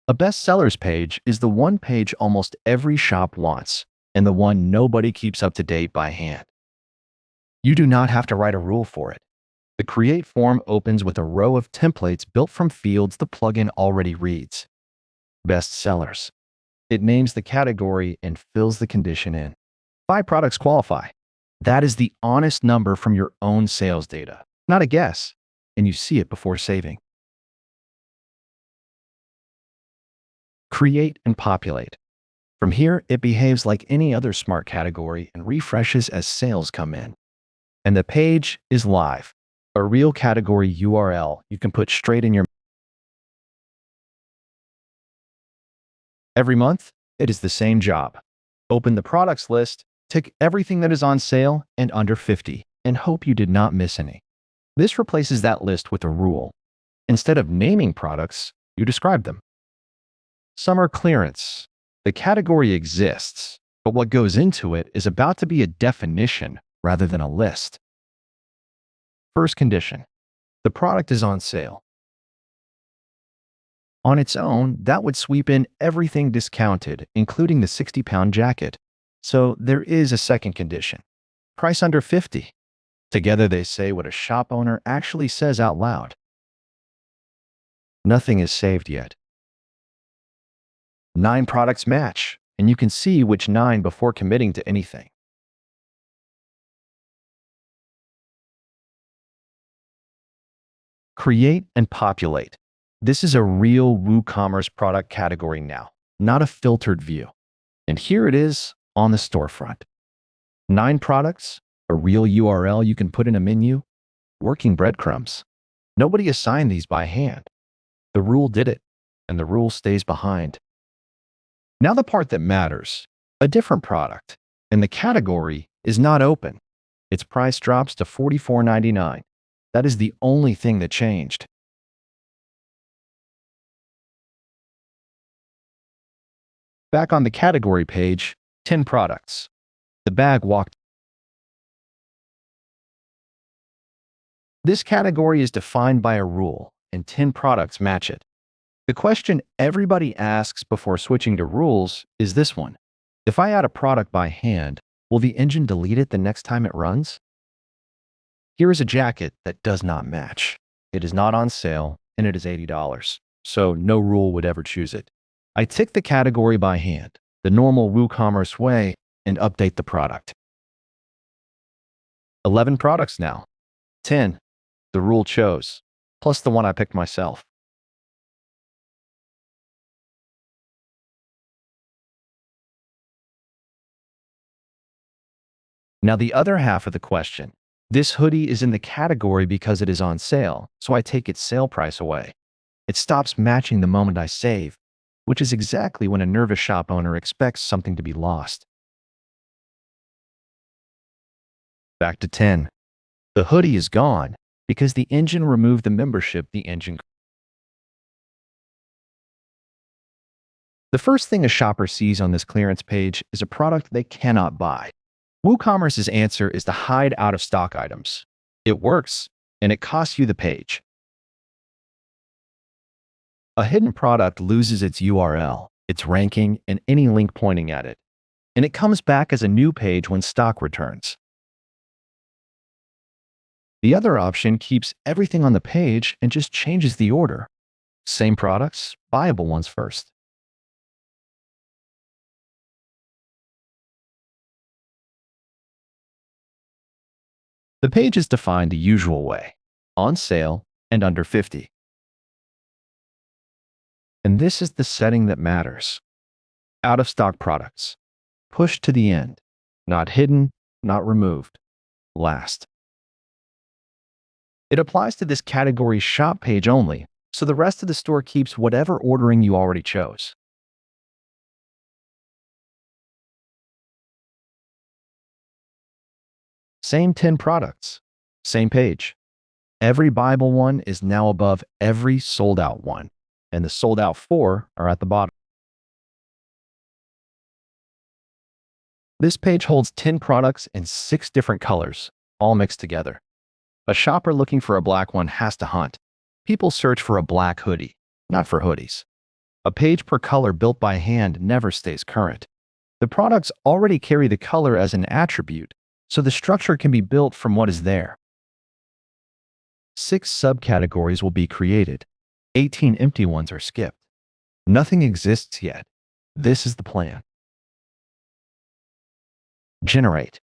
A bestsellers page is the one page almost every shop wants, and the one nobody keeps up to date by hand. You do not have to write a rule for it. The Create form opens with a row of templates built from fields the plugin already reads. Bestsellers. It names the category and fills the condition in. 5 products qualify. That is the honest number from your own sales data, not a guess, and you see it before saving. Create and populate. From here, it behaves like any other smart category and refreshes as sales come in. And the page is live, a real category URL you can put straight in your. Every month, it is the same job. Open the products list, tick everything that is on sale and under 50, and hope you did not miss any. This replaces that list with a rule. Instead of naming products, you describe them. Summer clearance. The category exists, but what goes into it is about to be a definition rather than a list. First condition. The product is on sale. On its own, that would sweep in everything discounted, including the 60-pound jacket. So there is a second condition. Price under 50. Together they say what a shop owner actually says out loud. Nothing is saved yet. 9 products match, and you can see which 9 before committing to anything. Create and populate. This is a real WooCommerce product category now, not a filtered view. And here it is on the storefront. 9 products, a real URL you can put in a menu, working breadcrumbs. Nobody assigned these by hand. The rule did it, and the rule stays behind. Now the part that matters, a different product, and the category is not open. Its price drops to $44.99. That is the only thing that changed. Back on the category page, 10 products. The bag walked. This category is defined by a rule, and 10 products match it. The question everybody asks before switching to rules is this one. If I add a product by hand, will the engine delete it the next time it runs? Here is a jacket that does not match. It is not on sale, and it is $80, so no rule would ever choose it. I tick the category by hand, the normal WooCommerce way, and update the product. 11 products now. 10. The rule chose, plus the one I picked myself. Now the other half of the question. This hoodie is in the category because it is on sale, so I take its sale price away. It stops matching the moment I save, which is exactly when a nervous shop owner expects something to be lost. Back to 10. The hoodie is gone because the engine removed the membership the engine. The first thing a shopper sees on this clearance page is a product they cannot buy. WooCommerce's answer is to hide out-of-stock items. It works, and it costs you the page. A hidden product loses its URL, its ranking, and any link pointing at it, and it comes back as a new page when stock returns. The other option keeps everything on the page and just changes the order. Same products, buyable ones first. The page is defined the usual way, on sale and under 50. And this is the setting that matters. Out-of-stock products. Pushed to the end. Not hidden, not removed. Last. It applies to this category shop page only, so the rest of the store keeps whatever ordering you already chose. Same 10 products, same page. Every buyable one is now above every sold out one, and the sold out 4 are at the bottom. This page holds 10 products in 6 different colors, all mixed together. A shopper looking for a black one has to hunt. People search for a black hoodie, not for hoodies. A page per color built by hand never stays current. The products already carry the color as an attribute, so the structure can be built from what is there. 6 subcategories will be created. 18 empty ones are skipped. Nothing exists yet. This is the plan. Generate.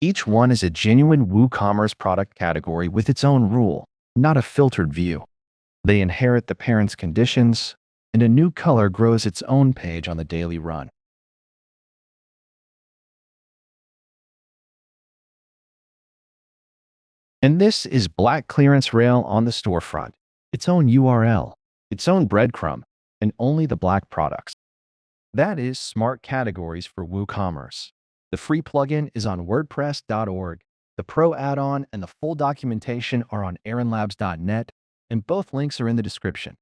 Each one is a genuine WooCommerce product category with its own rule, not a filtered view. They inherit the parent's conditions, and a new color grows its own page on the daily run. And this is black clearance rail on the storefront, its own URL, its own breadcrumb, and only the black products. That is smart categories for WooCommerce. The free plugin is on WordPress.org. The Pro add-on and the full documentation are on aaronlabs.net, and both links are in the description.